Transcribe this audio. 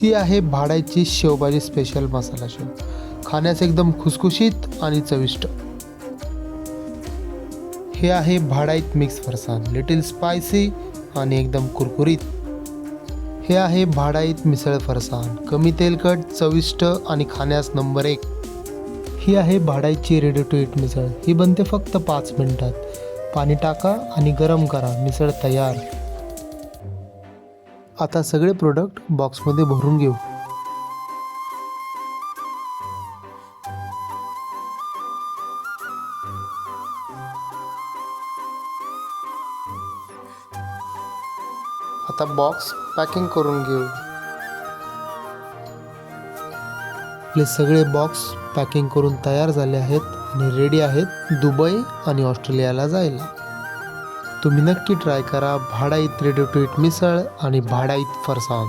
ही आहे भाडाईची शेवभाजी स्पेशल मसाला शेव. खाण्यास एकदम खुसखुशीत आणि चविष्ट. हे आहे भाडाईत मिक्स फरसाण, लिटिल स्पायसी आणि एकदम कुरकुरीत. हे आहे भाडाईत मिसळ फरसाण, कमी तेलकट, चविष्ट आणि खाण्यास नंबर 1. ही आहे भाडाईची रेडी टू ईट मिसळ. ही बनते फक्त 5 मिनिटात. पाणी टाका आणि गरम करा, मिसळ तयार. आता सगळे प्रोडक्ट बॉक्समध्ये भरून घेऊ. आता बॉक्स पॅकिंग करून घेऊ. आपले सगळे बॉक्स पॅकिंग करून तयार झाले आहेत आणि रेडी आहेत दुबई आणि ऑस्ट्रेलियाला जायला. तुम्ही नक्की ट्राय करा भाडाईत रेडी टू ईट मिसळ आणि भाडाईत फरसाण.